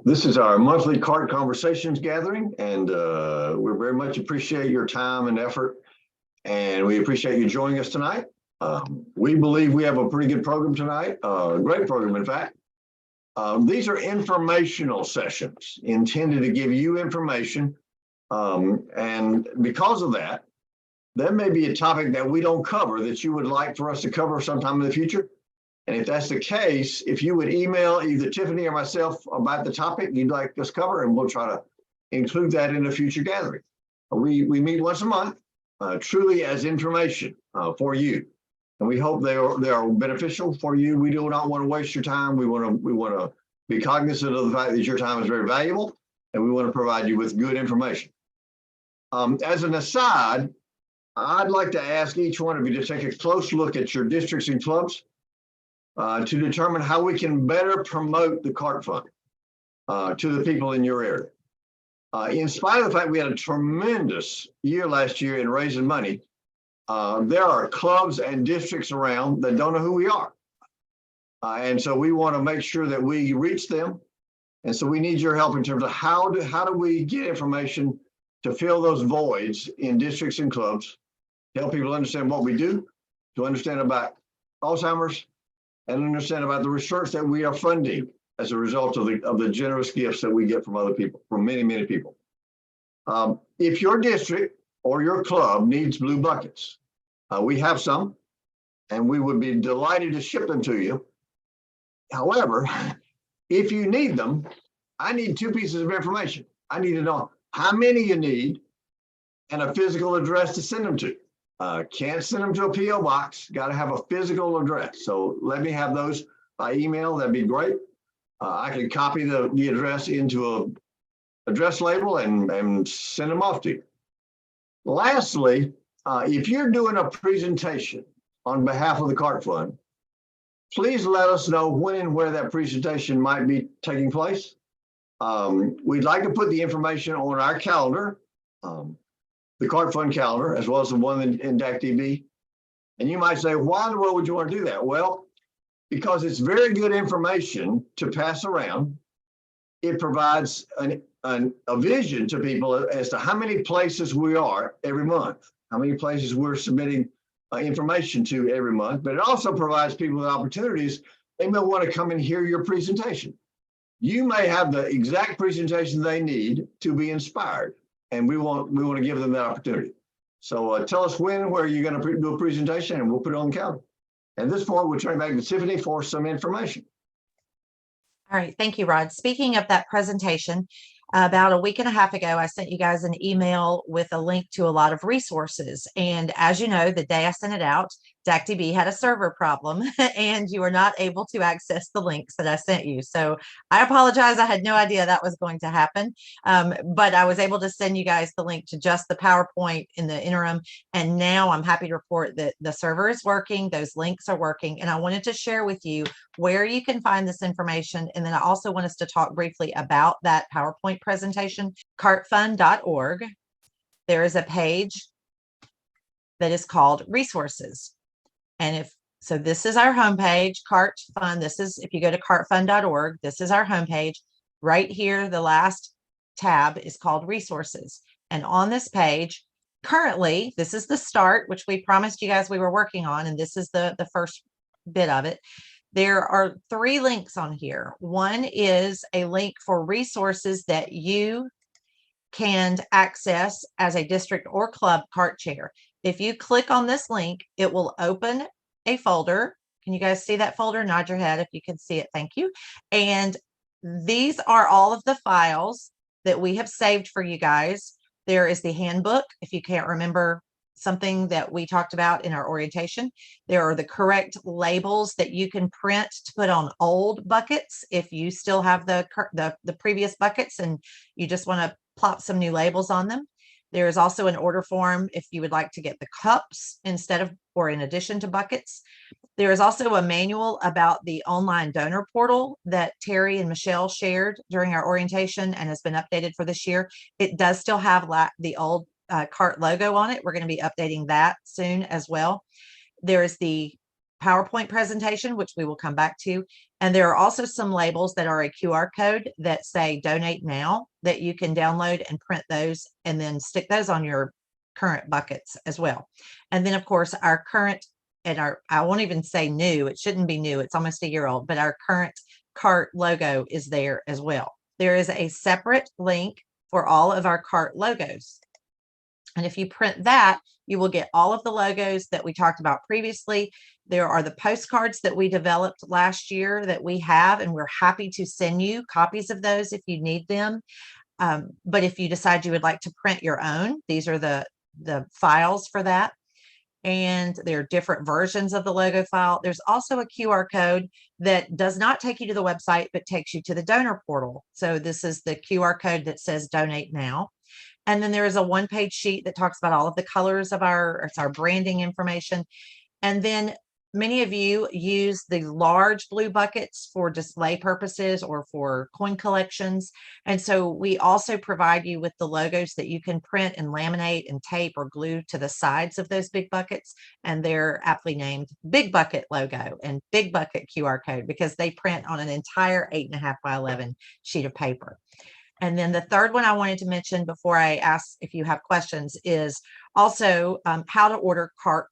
This is our monthly CART Conversations gathering, and we very much appreciate your time and effort, and we appreciate you joining us tonight. We believe we have a pretty good program tonight, a great program, in fact. These are informational sessions intended to give you information, and because of that, there may be a topic that we don't cover that you would like for us to cover sometime in the future. And if that's the case, if you would email either Tiffany or myself about the topic you'd like us to cover, and we'll try to include that in a future gathering. We meet once a month, truly as information for you, and we hope they are beneficial for you. We do not want to waste your time. We want to be cognizant of the fact that your time is very valuable, and we want to provide you with good information. As an aside, I'd like to ask each one of you to take a close look at your districts and clubs. To determine how we can better promote the CART Fund to the people in your area. In spite of the fact we had a tremendous year last year in raising money, there are clubs and districts around that don't know who we are. And so we want to make sure that we reach them. And so we need your help in terms of how do we get information to fill those voids in districts and clubs, help people understand what we do, to understand about Alzheimer's, and understand about the research that we are funding as a result of the generous gifts that we get from other people, from many, many people. If your district or your club needs blue buckets, we have some, and we would be delighted to ship them to you. However, if you need them, I need two pieces of information. I need to know how many you need and a physical address to send them to. Can't send them to a P.O. box, got to have a physical address. So let me have those by email, that'd be great. I can copy the address into a address label and send them off to you. Lastly, if you're doing a presentation on behalf of the CART Fund, please let us know when and where that presentation might be taking place. We'd like to put the information on our calendar, the CART Fund calendar, as well as the one in DACDB. And you might say, why in the world would you want to do that? Well, because it's very good information to pass around. It provides a vision to people as to how many places we are every month, how many places we're submitting information to every month, but it also provides people with opportunities. They may want to come and hear your presentation. You may have the exact presentation they need to be inspired. And we want to give them that opportunity. So tell us when and where you're going to do a presentation, and we'll put it on the calendar. At this point, we'll turn back to Tiffany for some information. All right, thank you, Rod. Speaking of that presentation, about a week and a half ago, I sent you guys an email with a link to a lot of resources. And as you know, the day I sent it out, DACDB had a server problem and you were not able to access the links that I sent you. So I apologize. I had no idea that was going to happen. But I was able to send you guys the link to just the PowerPoint in the interim. And now I'm happy to report that the server is working. Those links are working. And I wanted to share with you where you can find this information. And then I also want us to talk briefly about that PowerPoint presentation. cartfund.org. There is a page that is called resources. And so this is our homepage, CART Fund. This is, if you go to cartfund.org, this is our homepage. Right here, the last tab is called resources. And on this page, currently, this is the start, which we promised you guys we were working on. And this is the first bit of it. There are 3 links on here. One is a link for resources that you can access as a district or club CART chair. If you click on this link, it will open a folder. Can you guys see that folder? Nod your head if you can see it. Thank you. And these are all of the files that we have saved for you guys. There is the handbook, if you can't remember something that we talked about in our orientation. There are the correct labels that you can print to put on old buckets if you still have the previous buckets and you just want to plop some new labels on them. There is also an order form if you would like to get the cups instead of or in addition to buckets. There is also a manual about the online donor portal that Terry and Michelle shared during our orientation and has been updated for this year. It does still have the old CART logo on it. We're going to be updating that soon as well. There is the PowerPoint presentation, which we will come back to. And there are also some labels that are a QR code that say donate now that you can download and print those and then stick those on your current buckets as well. And then of course our current and I won't even say new, it shouldn't be new, it's almost a year old, but our current CART logo is there as well. There is a separate link for all of our CART logos. And if you print that, you will get all of the logos that we talked about previously. There are the postcards that we developed last year that we have, and we're happy to send you copies of those if you need them. But if you decide you would like to print your own, these are the files for that. And there are different versions of the logo file. There's also a QR code that does not take you to the website, but takes you to the donor portal. So this is the QR code that says donate now. And then there is a one-page sheet that talks about all of the colors of our branding information. And then many of you use the large blue buckets for display purposes or for coin collections. And so we also provide you with the logos that you can print and laminate and tape or glue to the sides of those big buckets. And they're aptly named Big Bucket logo and Big Bucket QR code because they print on an entire 8.5 by 11 sheet of paper. And then the third one I wanted to mention before I ask if you have questions is also how to order CART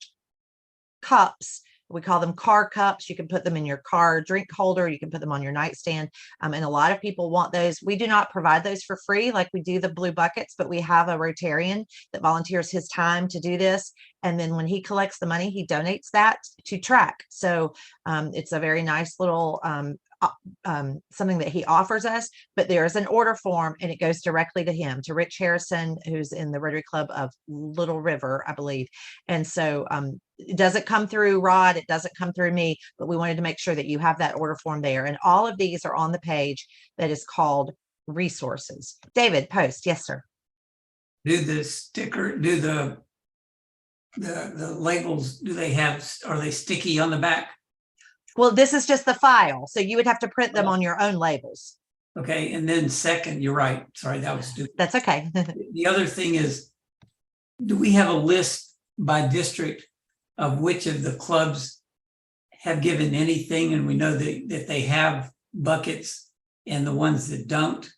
cups. We call them car cups. You can put them in your car drink holder. You can put them on your nightstand. And a lot of people want those. We do not provide those for free like we do the blue buckets, but we have a Rotarian that volunteers his time to do this. And then when he collects the money, he donates that to track. So it's a very nice little something that he offers us, but there is an order form and it goes directly to him, to Rich Harrison, who's in the Rotary Club of Little River, I believe. And so it doesn't come through Rod, it doesn't come through me, but we wanted to make sure that you have that order form there. And all of these are on the page that is called resources. David, post. Yes, sir. Do the labels, are they sticky on the back? Well, this is just the file. So you would have to print them on your own labels. Okay. And then second, you're right. Sorry, that was stupid. That's okay. The other thing is, do we have a list by district of which of the clubs have given anything? And we know that they have buckets and the ones that don't.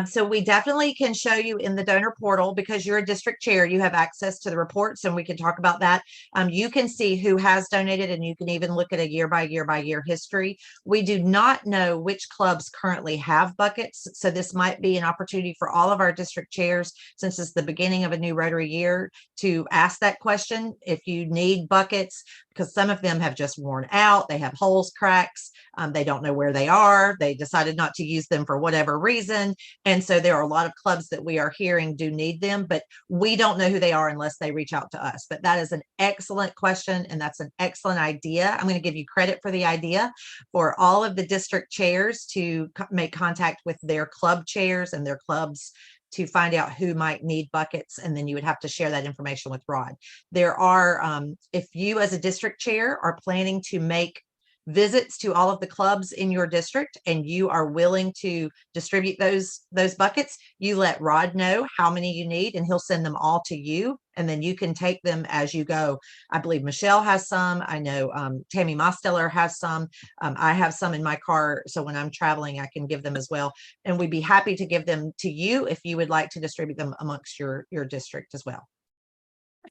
So we definitely can show you in the donor portal because you're a district chair, you have access to the reports and we can talk about that. You can see who has donated and you can even look at a year by year history. We do not know which clubs currently have buckets. So this might be an opportunity for all of our district chairs, since it's the beginning of a new Rotary year, to ask that question. If you need buckets, because some of them have just worn out, they have holes, cracks, they don't know where they are, they decided not to use them for whatever reason. And so there are a lot of clubs that we are hearing do need them, but we don't know who they are unless they reach out to us. But that is an excellent question. And that's an excellent idea. I'm going to give you credit for the idea for all of the district chairs to make contact with their club chairs and their clubs to find out who might need buckets. And then you would have to share that information with Rod. There are, if you as a district chair are planning to make visits to all of the clubs in your district and you are willing to distribute those buckets, you let Rod know how many you need and he'll send them all to you. And then you can take them as you go. I believe Michelle has some. I know Tammy Mosteller has some. I have some in my car. So when I'm traveling, I can give them as well. And we'd be happy to give them to you if you would like to distribute them amongst your district as well.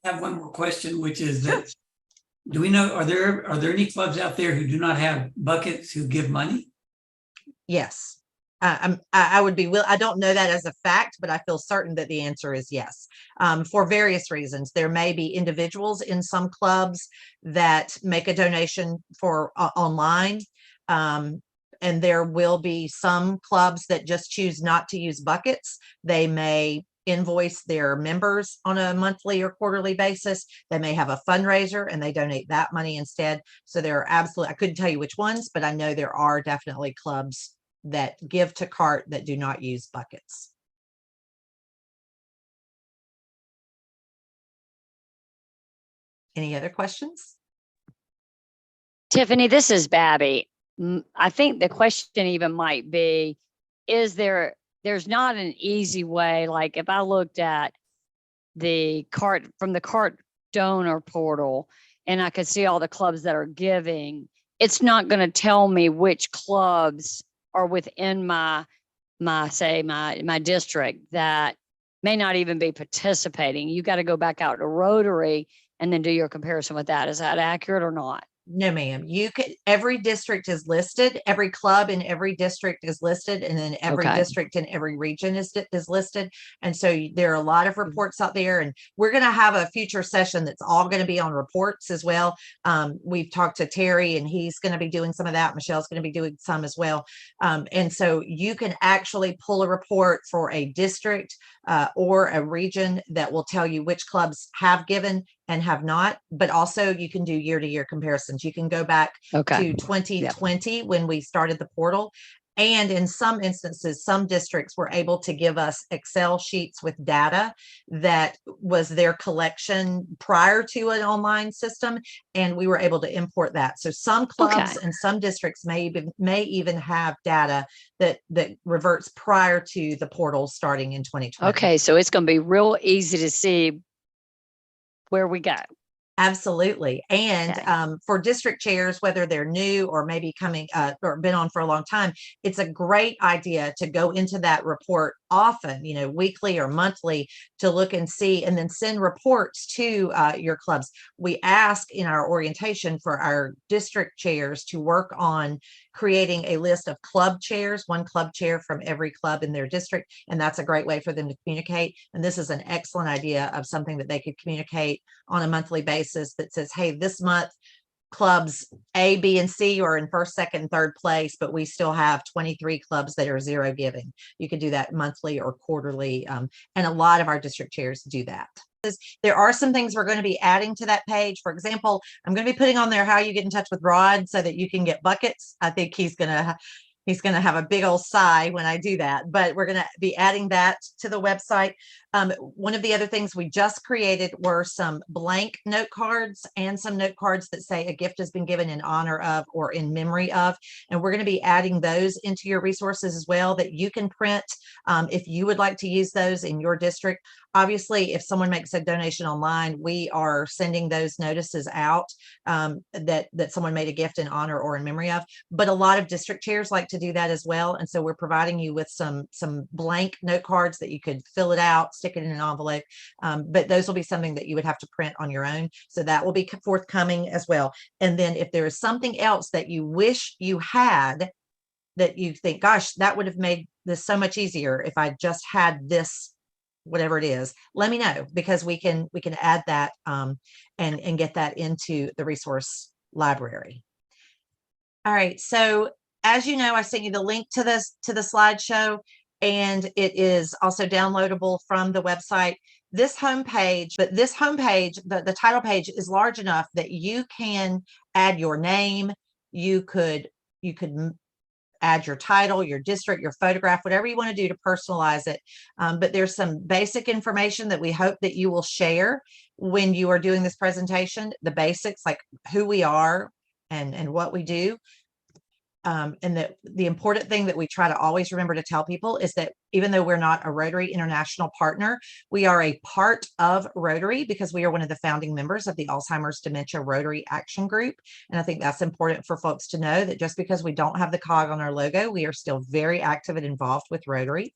I have one more question, which is that, do we know, are there any clubs out there who do not have buckets who give money? Yes. I would be I don't know that as a fact, but I feel certain that the answer is yes, for various reasons. There may be individuals in some clubs that make a donation for online, and there will be some clubs that just choose not to use buckets. They may invoice their members on a monthly or quarterly basis. They may have a fundraiser and they donate that money instead. So there are absolutely, I couldn't tell you which ones, but I know there are definitely clubs that give to CART that do not use buckets. Any other questions? Tiffany, this is Babby. I think the question even might be, there's not an easy way. Like if I looked at the CART from the CART donor portal and I could see all the clubs that are giving, it's not going to tell me which clubs are within my district that may not even be participating. You got to go back out to Rotary and then do your comparison with that. Is that accurate or not? No, ma'am. You could, every district is listed, every club in every district is listed, and then every Okay. district in every region is listed. And so there are a lot of reports out there, and we're going to have a future session that's all going to be on reports as well. We've talked to Terry, and he's going to be doing some of that. Michelle's going to be doing some as well. And so you can actually pull a report for a district or a region that will tell you which clubs have given and have not, but also you can do year-to-year comparisons. You can go back to 2020 when we started the portal. And in some instances, some districts were able to give us Excel sheets with data that was their collection prior to an online system, and we were able to import that. So some clubs and some districts may even have data that reverts prior to the portal starting in 2020. Okay, so it's going to be real easy to see where we go. Absolutely. And for district chairs, whether they're new or maybe coming or been on for a long time, it's a great idea to go into that report often, weekly or monthly, to look and see, and then send reports to your clubs. We ask in our orientation for our district chairs to work on creating a list of club chairs, one club chair from every club in their district. And that's a great way for them to communicate. And this is an excellent idea of something that they could communicate on a monthly basis that says, hey, this month clubs A, B, and C are in first, second, third place, but we still have 23 clubs that are zero giving. You could do that monthly or quarterly. And a lot of our district chairs do that. There are some things we're going to be adding to that page. For example, I'm going to be putting on there how you get in touch with Rod so that you can get buckets. I think he's going to have a big old sigh when I do that, but we're going to be adding that to the website. One of the other things we just created were some blank note cards and some note cards that say a gift has been given in honor of or in memory of. And we're going to be adding those into your resources as well that you can print if you would like to use those in your district. Obviously, if someone makes a donation online, we are sending those notices out that someone made a gift in honor or in memory of. But a lot of district chairs like to do that as well. And so we're providing you with some blank note cards that you could fill it out, stick it in an envelope. But those will be something that you would have to print on your own. So that will be forthcoming as well. And then if there is something else that you wish you had that you think, gosh, that would have made this so much easier if I just had this, whatever it is, let me know, because we can add that and get that into the resource library. All right. So as you know, I sent you the link to the slideshow, and it is also downloadable from the website. This homepage, the title page is large enough that you can add your name. You could add your title, your district, your photograph, whatever you want to do to personalize it. But there's some basic information that we hope that you will share when you are doing this presentation, the basics like who we are and what we do. And that the important thing that we try to always remember to tell people is that even though we're not a Rotary International partner, we are a part of Rotary because we are one of the founding members of the Alzheimer's Dementia Rotary Action Group. And I think that's important for folks to know, that just because we don't have the cog on our logo, we are still very active and involved with Rotary.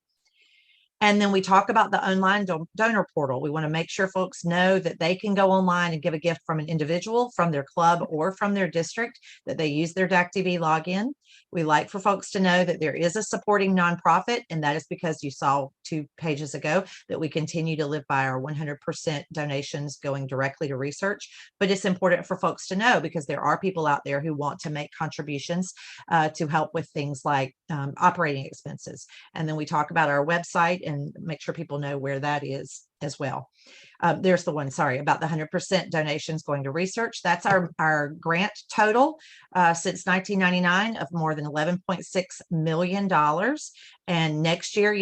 And then we talk about the online donor portal. We want to make sure folks know that they can go online and give a gift from an individual, from their club, or from their district, that they use their DACDB login. We like for folks to know that there is a supporting nonprofit, and that is because you saw 2 pages ago that we continue to live by our 100% donations going directly to research. But it's important for folks to know because there are people out there who want to make contributions to help with things like operating expenses. And then we talk about our website and make sure people know where that is as well. There's the one, sorry, about the 100% donations going to research. That's our grant total since 1999 of more than $11.6 million. And next year,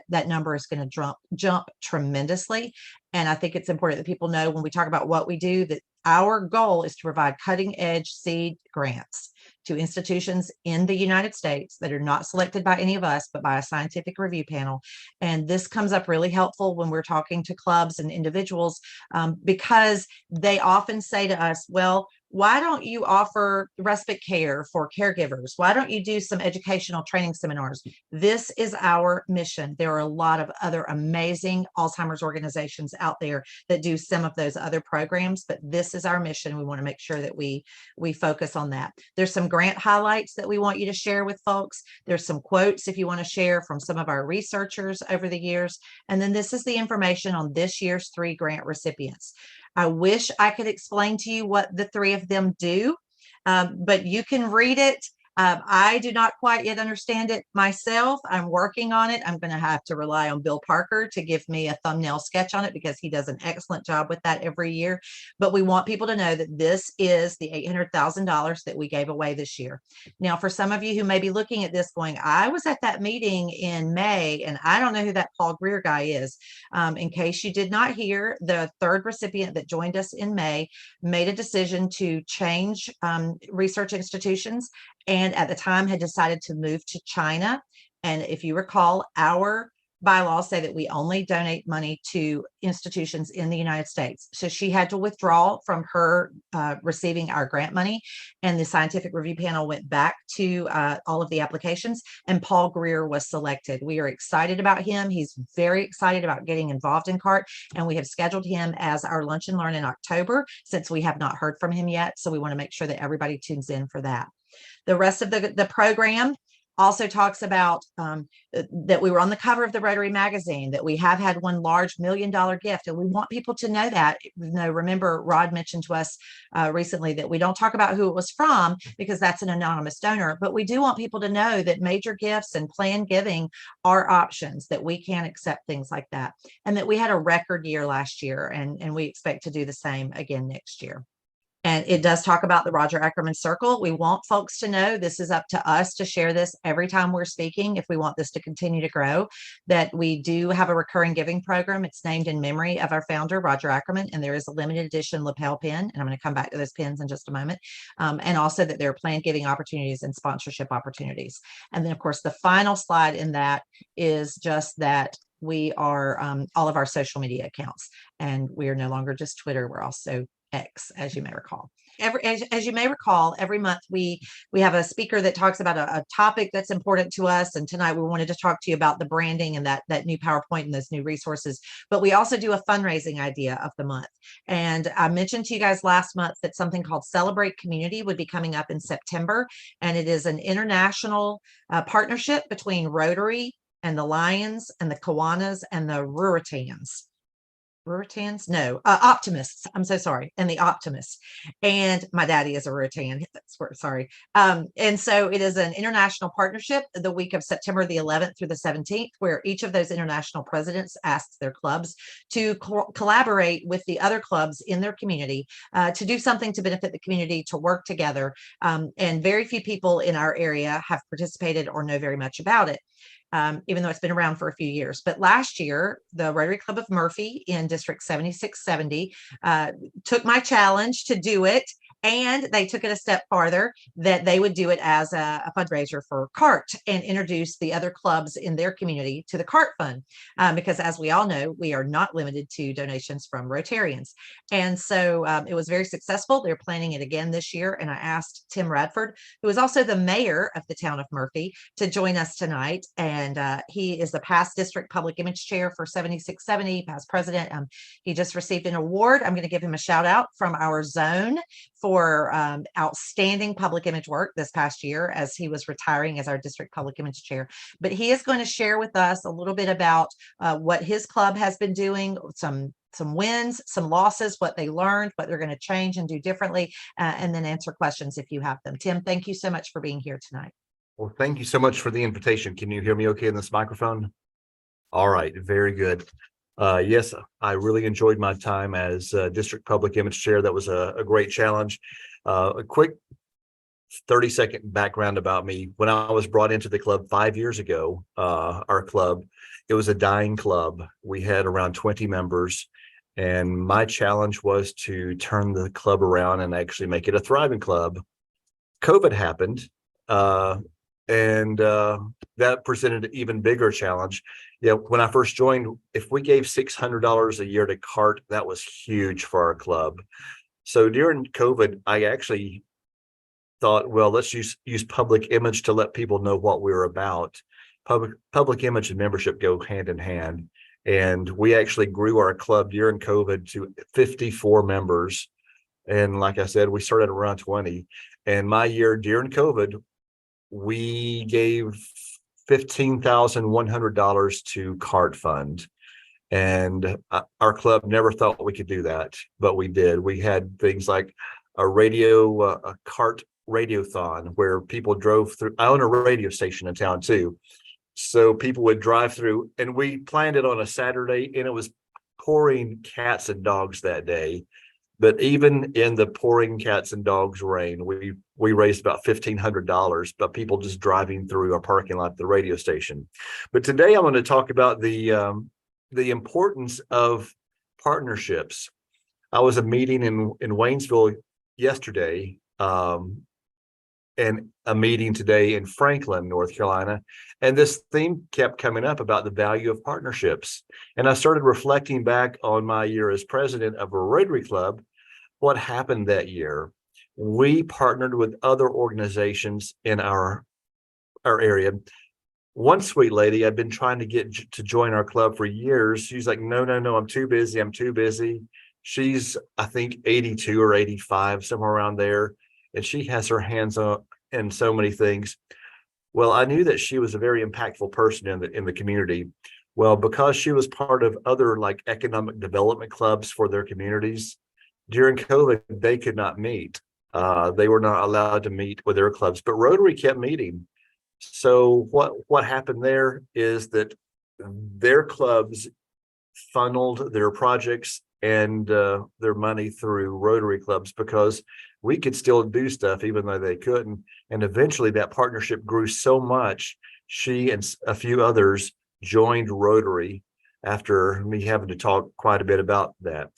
that number is going to jump tremendously. And I think it's important that people know when we talk about what we do, that our goal is to provide cutting edge seed grants to institutions in the United States that are not selected by any of us, but by a scientific review panel. And this comes up really helpful when we're talking to clubs and individuals, because they often say to us, well, why don't you offer respite care for caregivers? Why don't you do some educational training seminars? This is our mission. There are a lot of other amazing Alzheimer's organizations out there that do some of those other programs, but this is our mission. We want to make sure that we focus on that. There's some grant highlights that we want you to share with folks. There's some quotes if you want to share from some of our researchers over the years. And then this is the information on this year's 3 grant recipients. I wish I could explain to you what the 3 of them do, but you can read it. I do not quite yet understand it myself. I'm working on it. I'm going to have to rely on Bill Parker to give me a thumbnail sketch on it because he does an excellent job with that every year. But we want people to know that this is the $800,000 that we gave away this year. Now, for some of you who may be looking at this going, I was at that meeting in May and I don't know who that Paul Greer guy is. In case you did not hear, the 3rd recipient that joined us in May made a decision to change research institutions, and at the time had decided to move to China. And if you recall, our bylaws say that we only donate money to institutions in the United States. So she had to withdraw from her receiving our grant money, and the scientific review panel went back to all of the applications, and Paul Greer was selected. We are excited about him. He's very excited about getting involved in CART, and we have scheduled him as our lunch and learn in October since we have not heard from him yet. So we want to make sure that everybody tunes in for that. The rest of the program also talks about that we were on the cover of the Rotary magazine, that we have had one large $1 million gift. And we want people to know that. Remember, Rod mentioned to us recently that we don't talk about who it was from because that's an anonymous donor, but we do want people to know that major gifts and planned giving are options, that we can accept things like that. And that we had a record year last year, and we expect to do the same again next year. And it does talk about the Roger Ackerman Circle. We want folks to know this is up to us to share this every time we're speaking if we want this to continue to grow, that we do have a recurring giving program. It's named in memory of our founder, Roger Ackerman, and there is a limited edition lapel pin, and I'm going to come back to those pins in just a moment, and also that there are planned giving opportunities and sponsorship opportunities. And then, of course, the final slide in that is just that we are all of our social media accounts, and we are no longer just Twitter. We're also X, as you may recall. As you may recall, every month we have a speaker that talks about a topic that's important to us. And tonight we wanted to talk to you about the branding and that new PowerPoint and those new resources. But we also do a fundraising idea of the month. And I mentioned to you guys last month that something called Celebrate Community would be coming up in September. And it is an international partnership between Rotary and the Lions and the Kiwanis and the Optimists. I'm so sorry. And the Optimists. And my daddy is a Rotarian. Sorry. And so it is an international partnership the week of September the 11th through the 17th, where each of those international presidents asks their clubs to collaborate with the other clubs in their community to do something to benefit the community, to work together. And very few people in our area have participated or know very much about it. Even though it's been around for a few years. But last year, the Rotary Club of Murphy in District 7670 took my challenge to do it, and they took it a step farther, that they would do it as a fundraiser for CART and introduce the other clubs in their community to the CART Fund. Because as we all know, we are not limited to donations from Rotarians. And so it was very successful. They're planning it again this year. And I asked Tim Radford, who is also the mayor of the town of Murphy, to join us tonight. And he is the past district public image chair for 7670, past president. He just received an award. I'm going to give him a shout out from our zone for outstanding public image work this past year as he was retiring as our district public image chair. But he is going to share with us a little bit about what his club has been doing, some wins, some losses, what they learned, what they're going to change and do differently, and then answer questions if you have them. Tim, thank you so much for being here tonight. Well, thank you so much for the invitation. Can you hear me okay in this microphone? All right, very good. Yes, I really enjoyed my time as district public image chair. That was a great challenge. A quick 30-second background about me. When I was brought into the club 5 years ago, our club, it was a dying club. We had around 20 members, and my challenge was to turn the club around and actually make it a thriving club. COVID happened, and that presented an even bigger challenge. Yeah, when I first joined, if we gave $600 a year to CART, that was huge for our club. So during COVID, I actually thought, well, let's use public image to let people know what we're about. Public image and membership go hand in hand. And we actually grew our club during COVID to 54 members. And like I said, we started around 20. And my year during COVID, we gave $15,100 to CART Fund. And our club never thought we could do that, but we did. We had things like a CART radiothon where people drove through. I own a radio station in town too. So people would drive through, and we planned it on a Saturday, and it was pouring cats and dogs that day. But even in the pouring cats and dogs rain, we raised about $1,500 by people just driving through our parking lot at the radio station. But today I want to talk about the importance of partnerships. I was at a meeting in Waynesville yesterday, and a meeting today in Franklin, North Carolina. And this theme kept coming up about the value of partnerships. And I started reflecting back on my year as president of a Rotary Club, what happened that year. We partnered with other organizations in our area. One sweet lady I'd been trying to get to join our club for years. She's like, no, I'm too busy. She's, I think, 82 or 85, somewhere around there. And she has her hands on in so many things. Well, I knew that she was a very impactful person in the community. Well, because she was part of other like economic development clubs for their communities, during COVID, they could not meet. They were not allowed to meet with their clubs, but Rotary kept meeting. So what happened there is that their clubs funneled their projects and their money through Rotary clubs because we could still do stuff even though they couldn't. And eventually that partnership grew so much, she and a few others joined Rotary after me having to talk quite a bit about that.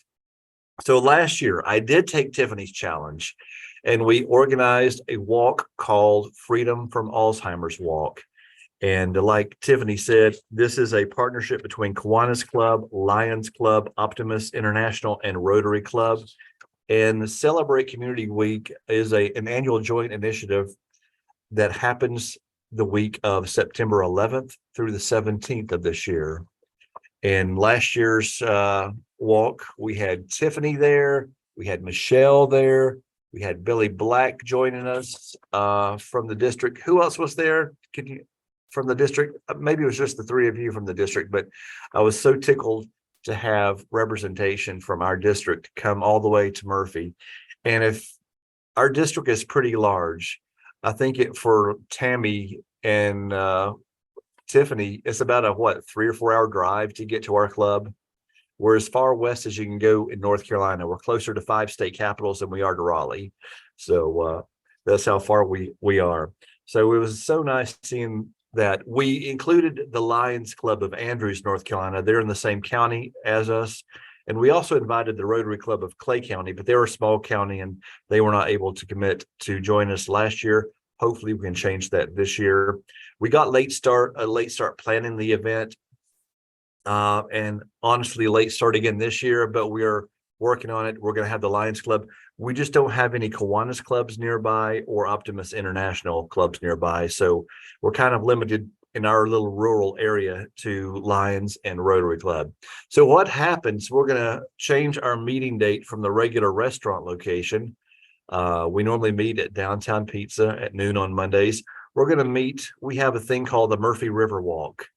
So last year I did take Tiffany's challenge, and we organized a walk called Freedom from Alzheimer's Walk. And like Tiffany said, this is a partnership between Kiwanis Club, Lions Club, Optimus International, and Rotary Club. And the Celebrate Community Week is an annual joint initiative that happens the week of September 11th through the 17th of this year. And last year's walk, we had Tiffany there, we had Michelle there, we had Billy Black joining us from the district. Who else was there? From the district? Maybe it was just the three of you from the district, but I was so tickled to have representation from our district come all the way to Murphy. And if our district is pretty large, I think for Tammy and Tiffany, it's about a 3 or 4 hour drive to get to our club. We're as far west as you can go in North Carolina. We're closer to 5 state capitals than we are to Raleigh. So that's how far we are. So it was so nice seeing that. We included the Lions Club of Andrews, North Carolina. They're in the same county as us. And we also invited the Rotary Club of Clay County, but they're a small county and they were not able to commit to join us last year. Hopefully we can change that this year. We got a late start planning the event. And honestly, late start again this year, but we're working on it. We're going to have the Lions Club. We just don't have any Kiwanis clubs nearby or Optimus International clubs nearby. So we're kind of limited in our little rural area to Lions and Rotary Club. So what happens, we're going to change our meeting date from the regular restaurant location. We normally meet at Downtown Pizza at noon on Mondays. We're going to meet, we have a thing called the Murphy River Walk.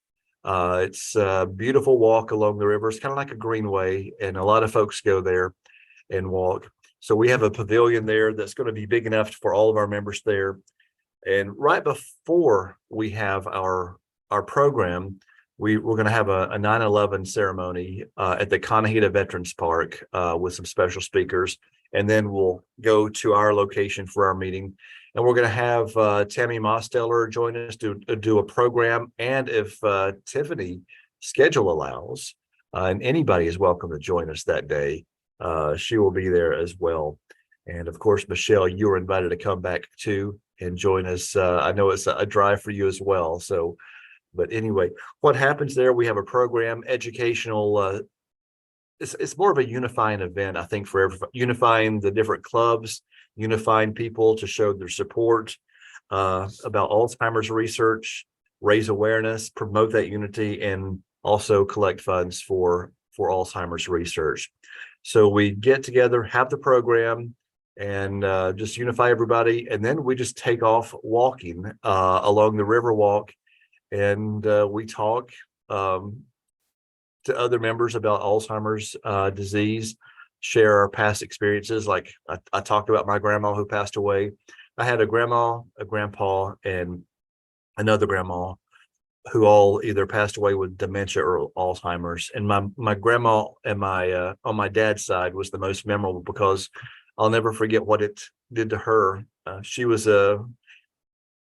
It's a beautiful walk along the river. It's kind of like a greenway, and a lot of folks go there and walk. So we have a pavilion there that's going to be big enough for all of our members there. And right before we have our program, we're going to have a 9/11 ceremony at the Conahita Veterans Park with some special speakers. And then we'll go to our location for our meeting. And we're going to have Tammy Mosteller join us to do a program. And if Tiffany schedule allows, and anybody is welcome to join us that day, she will be there as well. And of course, Michelle, you were invited to come back too and join us. I know it's a drive for you as well. So, but anyway, what happens there? We have a program, educational. It's more of a unifying event, I think, for everybody, unifying the different clubs, unifying people to show their support about Alzheimer's research, raise awareness, promote that unity, and also collect funds for Alzheimer's research. So we get together, have the program, and just unify everybody, and then we just take off walking along the river walk, and we talk to other members about Alzheimer's disease, share our past experiences. Like I talked about my grandma who passed away. I had a grandma, a grandpa, and another grandma who all either passed away with dementia or Alzheimer's. And my grandma and my on my dad's side was the most memorable because I'll never forget what it did to her. She was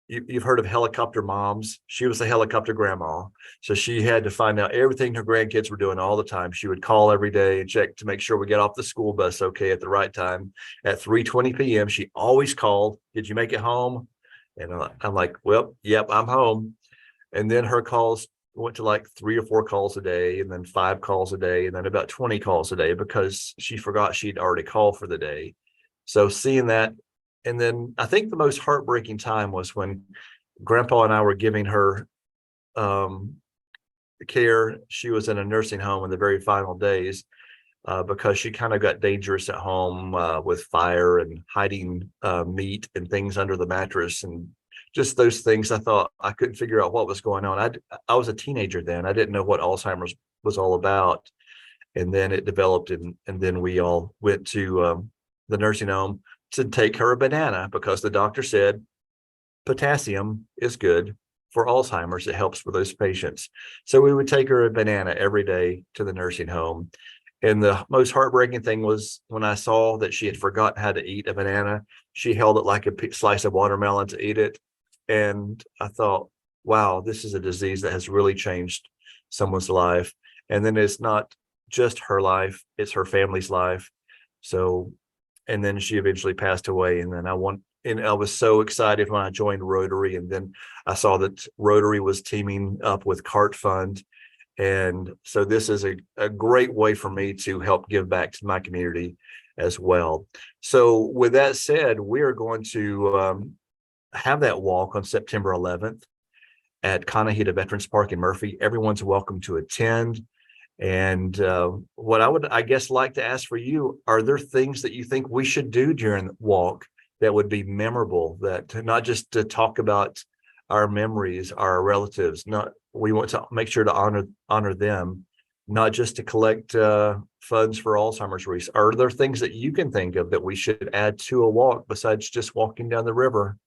you've heard of helicopter moms. She was a helicopter grandma. So she had to find out everything her grandkids were doing all the time. She would call every day and check to make sure we get off the school bus okay at the right time. At 3:20 p.m., she always called, "Did you make it home?" And I'm like, "Well, yep, I'm home." And then her calls went to like 3 or 4 calls a day, and then 5 calls a day, and then about 20 calls a day because she forgot she'd already called for the day. So seeing that, and then I think the most heartbreaking time was when Grandpa and I were giving her care. She was in a nursing home in the very final days because she kind of got dangerous at home with fire and hiding meat and things under the mattress and just those things. I thought I couldn't figure out what was going on. I was a teenager then. I didn't know what Alzheimer's was all about. And then it developed, and then we all went to the nursing home to take her a banana because the doctor said potassium is good for Alzheimer's. It helps for those patients. So we would take her a banana every day to the nursing home. And the most heartbreaking thing was when I saw that she had forgotten how to eat a banana. She held it like a slice of watermelon to eat it. And I thought, wow, this is a disease that has really changed someone's life. And then it's not just her life, it's her family's life. So, and then she eventually passed away. And then I was so excited when I joined Rotary. And then I saw that Rotary was teaming up with CART Fund. And so this is a great way for me to help give back to my community as well. So with that said, we are going to have that walk on September 11th at Conahita Veterans Park in Murphy. Everyone's welcome to attend. And what I would, I guess, like to ask for you, are there things that you think we should do during the walk that would be memorable, that not just to talk about our memories, our relatives, we want to make sure to honor them, not just to collect funds for Alzheimer's research. Are there things that you can think of that we should add to a walk besides just walking down the river?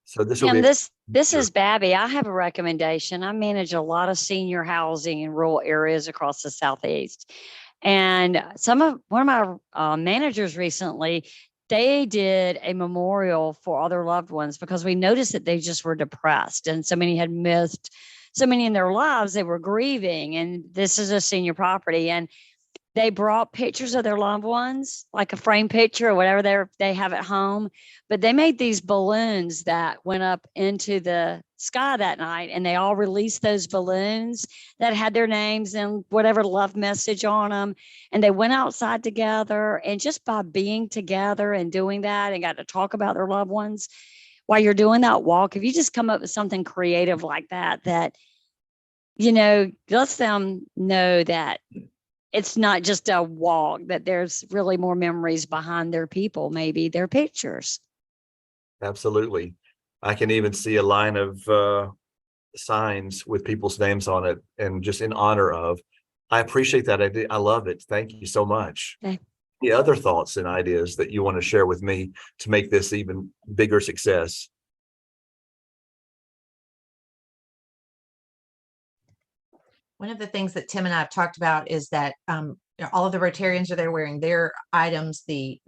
So this will Tim, be this is Babby. I have a recommendation. I manage a lot of senior housing in rural areas across the Southeast. And one of my managers recently, they did a memorial for all their loved ones because we noticed that they just were depressed and so many had missed so many in their lives. They were grieving, and this is a senior property, and they brought pictures of their loved ones, like a frame picture or whatever they have at home. But they made these balloons that went up into the sky that night, and they all released those balloons that had their names and whatever love message on them. And they went outside together, and just by being together and doing that and got to talk about their loved ones while you're doing that walk, if you just come up with something creative like that, lets them know that it's not just a walk, that there's really more memories behind their people, maybe their pictures. Absolutely. I can even see a line of signs with people's names on it and just in honor of. I appreciate that. I love it. Thank you so much. Okay. Any other thoughts and ideas that you want to share with me to make this even bigger success? One of the things that Tim and I have talked about is that all of the Rotarians are there wearing their items. The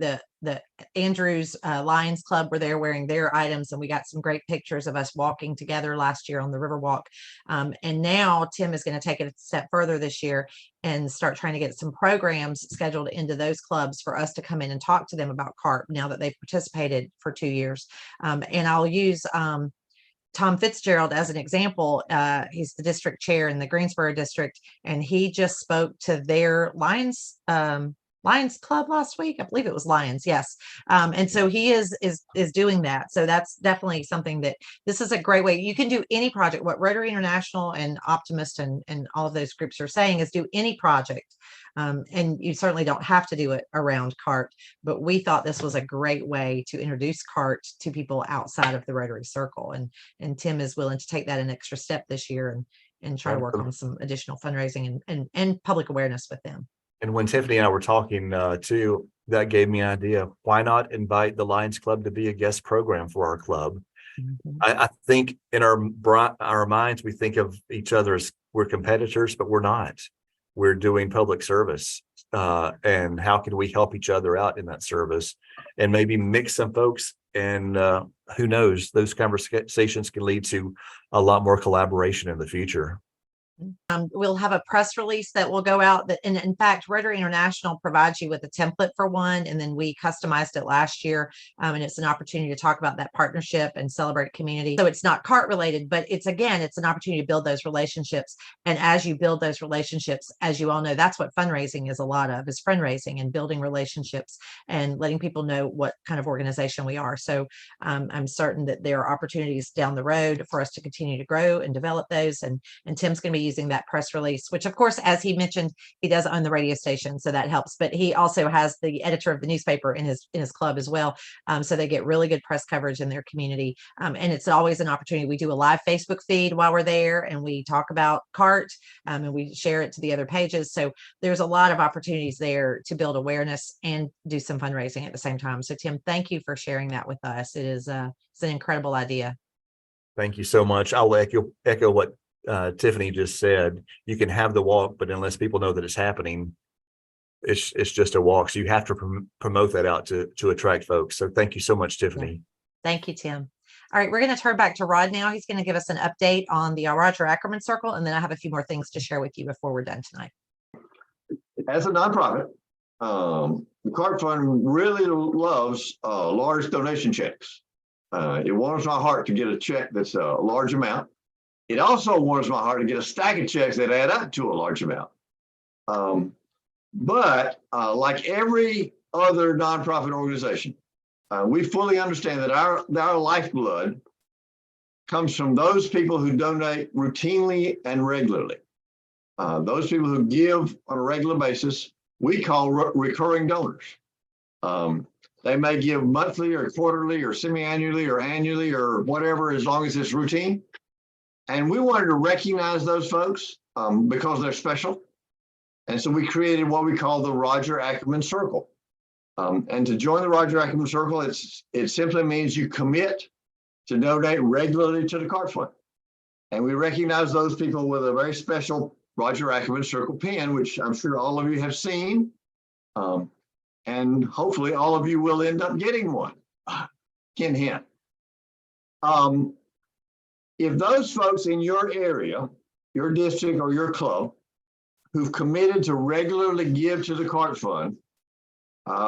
Andrews Lions Club were there wearing their items, and we got some great pictures of us walking together last year on the Riverwalk. And now Tim is going to take it a step further this year and start trying to get some programs scheduled into those clubs for us to come in and talk to them about CART now that they've participated for 2 years. And I'll use Tom Fitzgerald as an example. He's the district chair in the Greensboro district, and he just spoke to their Lions Club last week. I believe it was Lions. Yes. And so he is doing that. So that's definitely something that this is a great way. You can do any project. What Rotary International and Optimist and all of those groups are saying is do any project. And you certainly don't have to do it around CART, but we thought this was a great way to introduce CART to people outside of the Rotary Circle. And Tim is willing to take that an extra step this year and try to work on some additional fundraising and public awareness with them. And when Tiffany and I were talking too, that gave me an idea. Why not invite the Lions Club to be a guest program for our club? Mm-hmm. I think in our minds, we think of each other as we're competitors, but we're not. We're doing public service. And how can we help each other out in that service and maybe mix some folks? And who knows, those conversations can lead to a lot more collaboration in the future. We'll have a press release that will go out that, and in fact, Rotary International provides you with a template for one, and then we customized it last year. And it's an opportunity to talk about that partnership and celebrate community. So it's not CART related, but it's an opportunity to build those relationships. And as you build those relationships, as you all know, that's what fundraising is a lot of, is fundraising and building relationships and letting people know what kind of organization we are. So I'm certain that there are opportunities down the road for us to continue to grow and develop those. And Tim's going to be using that press release, which of course, as he mentioned, he does own the radio station, so that helps, but he also has the editor of the newspaper in his club as well. So they get really good press coverage in their community. And it's always an opportunity. We do a live Facebook feed while we're there, and we talk about CART, and we share it to the other pages. So there's a lot of opportunities there to build awareness and do some fundraising at the same time. So Tim, thank you for sharing that with us. It's an incredible idea. Thank you so much. I'll echo what Tiffany just said. You can have the walk, but unless people know that it's happening, it's just a walk. So you have to promote that out to attract folks. So thank you so much, Tiffany. Yeah. Thank you, Tim. All right, we're going to turn back to Rod now. He's going to give us an update on the Roger Ackerman Circle, and then I have a few more things to share with you before we're done tonight. As a nonprofit, the CART Fund really loves large donation checks. It warms my heart to get a check that's a large amount. It also warms my heart to get a stack of checks that add up to a large amount. But like every other nonprofit organization, we fully understand that our lifeblood comes from those people who donate routinely and regularly. Those people who give on a regular basis, we call recurring donors. They may give monthly or quarterly or semi-annually or annually or whatever, as long as it's routine. And we wanted to recognize those folks because they're special. And so we created what we call the Roger Ackerman Circle. And to join the Roger Ackerman Circle, it simply means you commit to donate regularly to the CART Fund. And we recognize those people with a very special Roger Ackerman Circle pin, which I'm sure all of you have seen. And hopefully all of you will end up getting one. Hint, hint. If those folks in your area, your district or your club, who've committed to regularly give to the CART Fund,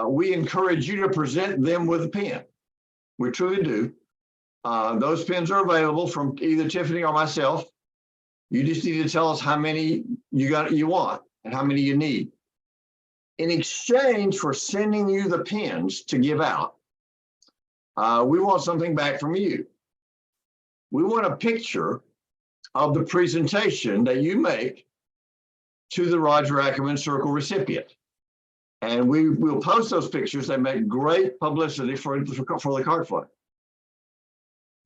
we encourage you to present them with a pin. We truly do. Those pins are available from either Tiffany or myself. You just need to tell us how many you want and how many you need. In exchange for sending you the pins to give out, we want something back from you. We want a picture of the presentation that you make to the Roger Ackerman Circle recipient. And we will post those pictures. They make great publicity for the CART Fund.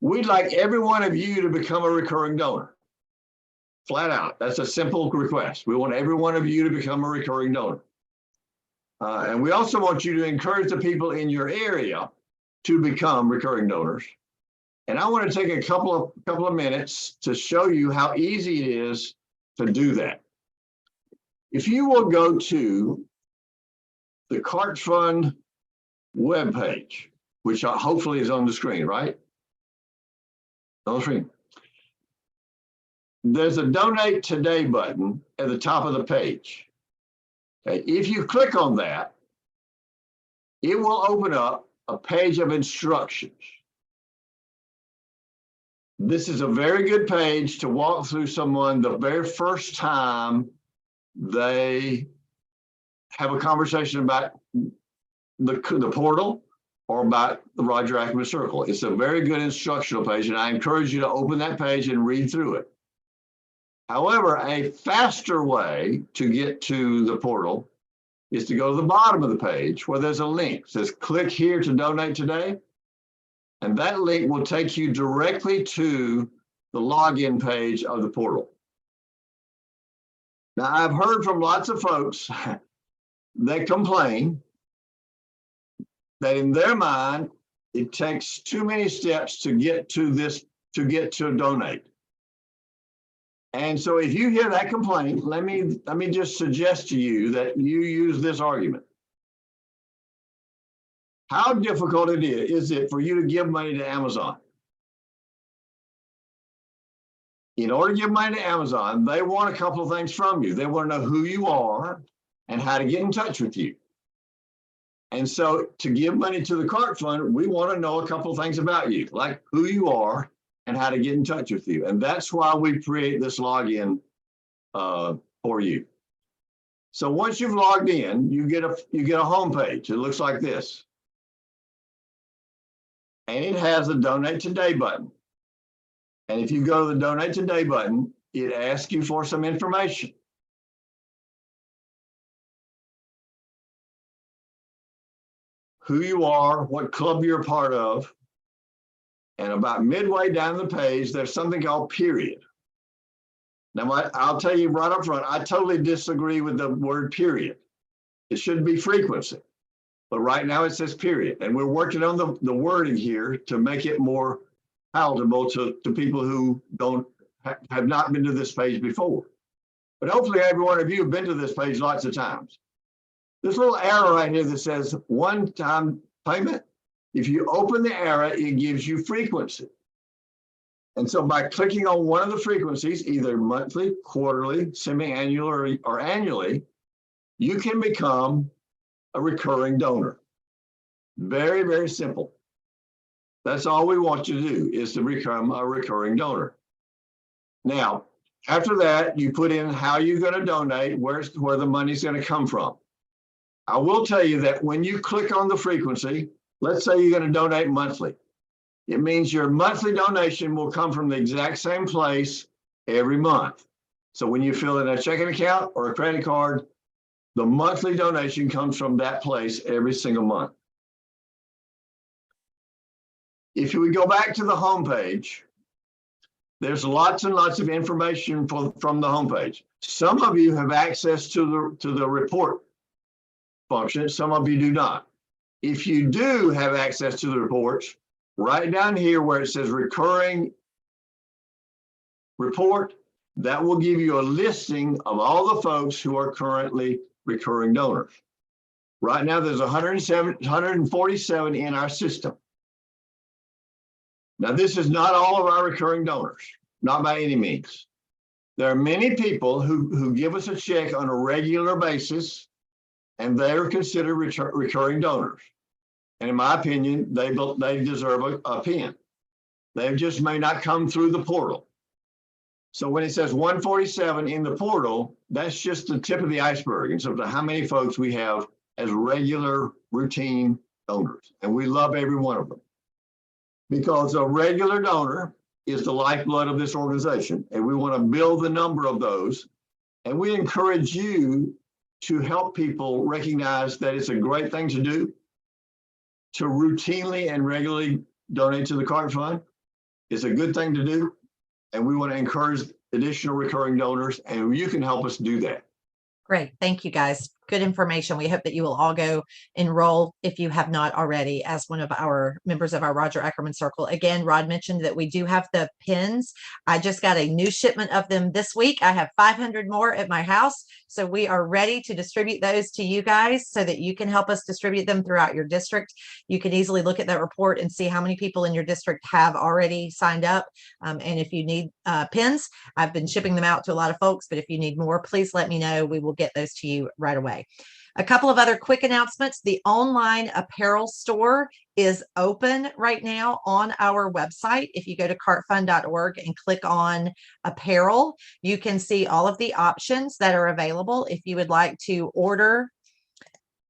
We'd like every one of you to become a recurring donor. Flat out. That's a simple request. We want every one of you to become a recurring donor. And we also want you to encourage the people in your area to become recurring donors. And I want to take a couple of minutes to show you how easy it is to do that. If you will go to the CART Fund webpage, which hopefully is on the screen, right? On the screen. There's a Donate Today button at the top of the page. Okay, if you click on that, it will open up a page of instructions. This is a very good page to walk through someone the very first time they have a conversation about the portal or about the Roger Ackerman Circle. It's a very good instructional page, and I encourage you to open that page and read through it. However, a faster way to get to the portal is to go to the bottom of the page where there's a link. It says, click here to donate today. And that link will take you directly to the login page of the portal. Now, I've heard from lots of folks that complain that in their mind, it takes too many steps to get to this, to get to donate. And so if you hear that complaint, let me just suggest to you that you use this argument. How difficult is it for you to give money to Amazon? In order to give money to Amazon, they want a couple of things from you. They want to know who you are and how to get in touch with you. And so to give money to the CART Fund, we want to know a couple of things about you, like who you are and how to get in touch with you. And that's why we create this login for you. So once you've logged in, you get a home page. It looks like this. And it has a Donate Today button. And if you go to the Donate Today button, it asks you for some information. Who you are, what club you're a part of, and about midway down the page, there's something called period. Now, I'll tell you right up front, I totally disagree with the word period. It should be frequency. But right now it says period. And we're working on the wording here to make it more palatable to people who have not been to this page before. But hopefully every one of you have been to this page lots of times. This little arrow right here that says one-time payment, if you open the arrow, it gives you frequency. And so by clicking on one of the frequencies, either monthly, quarterly, semi-annual, or annually, you can become a recurring donor. Very, very simple. That's all we want you to do, is to become a recurring donor. Now, after that, you put in how you're going to donate, where the money's going to come from. I will tell you that when you click on the frequency, let's say you're going to donate monthly. It means your monthly donation will come from the exact same place every month. So when you fill in a checking account or a credit card, the monthly donation comes from that place every single month. If we go back to the homepage, there's lots and lots of information from the homepage. Some of you have access to the report function. Some of you do not. If you do have access to the reports, right down here where it says recurring report, that will give you a listing of all the folks who are currently recurring donors. Right now, there's 147 in our system. Now, this is not all of our recurring donors, not by any means. There are many people who give us a check on a regular basis, and they are considered recurring donors. And in my opinion, they deserve a pin. They just may not come through the portal. So when it says 147 in the portal, that's just the tip of the iceberg in terms of how many folks we have as regular routine donors. And we love every one of them. Because a regular donor is the lifeblood of this organization. And we want to build the number of those. And we encourage you to help people recognize that it's a great thing to do, to routinely and regularly donate to the CART Fund. It's a good thing to do. And we want to encourage additional recurring donors, and you can help us do that. Great. Thank you, guys. good information. We hope that you will all go enroll if you have not already as one of our members of our Roger Ackerman Circle. Again, Rod mentioned that we do have the pins. I just got a new shipment of them this week. I have 500 more at my house. So we are ready to distribute those to you guys so that you can help us distribute them throughout your district. You can easily look at that report and see how many people in your district have already signed up. And if you need pins, I've been shipping them out to a lot of folks, but if you need more, please let me know. We will get those to you right away. A couple of other quick announcements. The online apparel store is open right now on our website. If you go to cartfund.org and click on apparel, you can see all of the options that are available. If you would like to order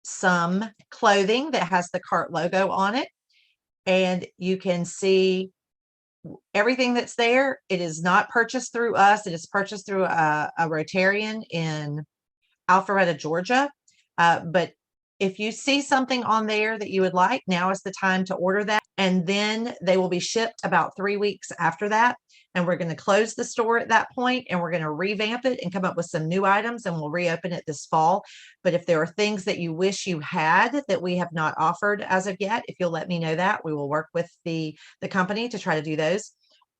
some clothing that has the CART logo on it, and you can see everything that's there. It is not purchased through us. It is purchased through a Rotarian in Alpharetta, Georgia. But if you see something on there that you would like, now is the time to order that. And then they will be shipped about 3 weeks after that. And we're going to close the store at that point, and we're going to revamp it and come up with some new items, and we'll reopen it this fall. But if there are things that you wish you had that we have not offered as of yet, if you'll let me know that, we will work with the company to try to do those.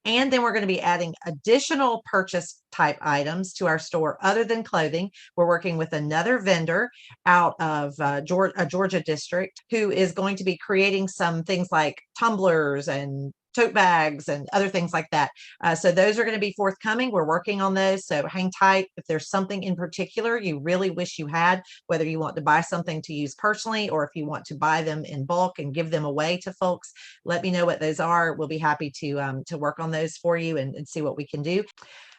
And then we're going to be adding additional purchase type items to our store other than clothing. We're working with another vendor out of Georgia district who is going to be creating some things like tumblers and tote bags and other things like that. So those are going to be forthcoming. We're working on those. So hang tight. If there's something in particular you really wish you had, whether you want to buy something to use personally, or if you want to buy them in bulk and give them away to folks, let me know what those are. We'll be happy to work on those for you and see what we can do.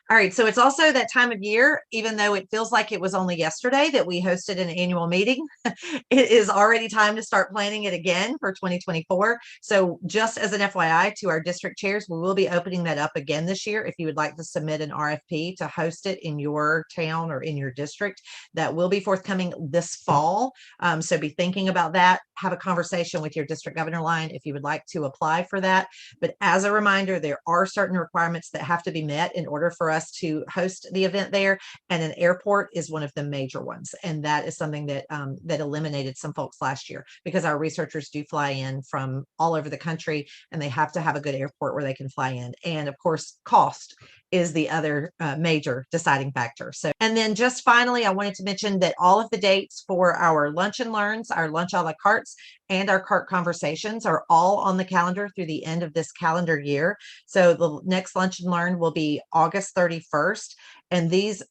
All right, so it's also that time of year, even though it feels like it was only yesterday that we hosted an annual meeting, it is already time to start planning it again for 2024. So just as an FYI to our district chairs, we will be opening that up again this year. If you would like to submit an RFP to host it in your town or in your district, that will be forthcoming this fall. So be thinking about that. Have a conversation with your district governor line if you would like to apply for that. But as a reminder, there are certain requirements that have to be met in order for us to host the event there, and an airport is one of the major ones, and that is something that that eliminated some folks last year, because our researchers do fly in from all over the country, and they have to have a good airport where they can fly in. And of course, cost is the other major deciding factor. So, and then just finally, I wanted to mention that all of the dates for our lunch and learns, our lunch a la cartes, and our CART conversations are all on the calendar through the end of this calendar year. So the next lunch and learn will be August 31st. And these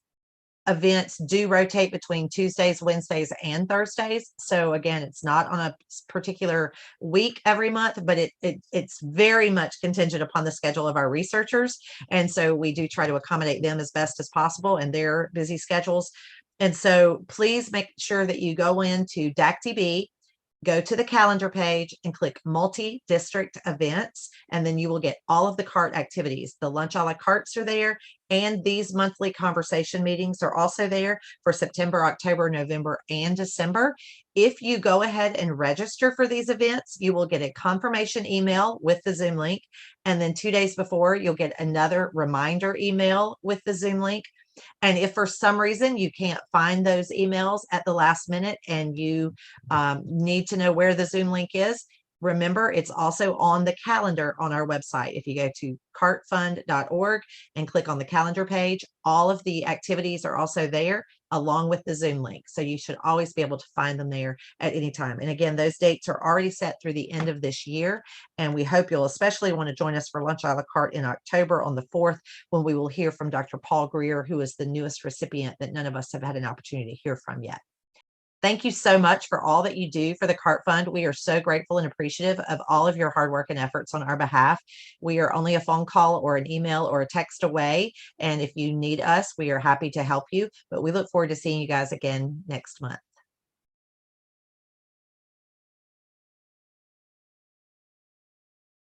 events do rotate between Tuesdays, Wednesdays, and Thursdays. So again, it's not on a particular week every month, but it's very much contingent upon the schedule of our researchers. And so we do try to accommodate them as best as possible in their busy schedules. And so please make sure that you go into DACTB, go to the calendar page and click multi-district events, and then you will get all of the CART activities. The lunch a la cartes are there, and these monthly conversation meetings are also there for September, October, November, and December. If you go ahead and register for these events, you will get a confirmation email with the Zoom link, and then 2 days before, you'll get another reminder email with the Zoom link. And if for some reason you can't find those emails at the last minute and you need to know where the Zoom link is, remember, it's also on the calendar on our website. If you go to cartfund.org and click on the calendar page, all of the activities are also there along with the Zoom link. So you should always be able to find them there at any time. And again, those dates are already set through the end of this year. And we hope you'll especially want to join us for Lunch a la carte in October on the 4th, when we will hear from Dr. Paul Greer, who is the newest recipient that none of us have had an opportunity to hear from yet. Thank you so much for all that you do for the CART Fund. We are so grateful and appreciative of all of your hard work and efforts on our behalf. We are only a phone call or an email or a text away. And if you need us, we are happy to help you. But we look forward to seeing you guys again next month.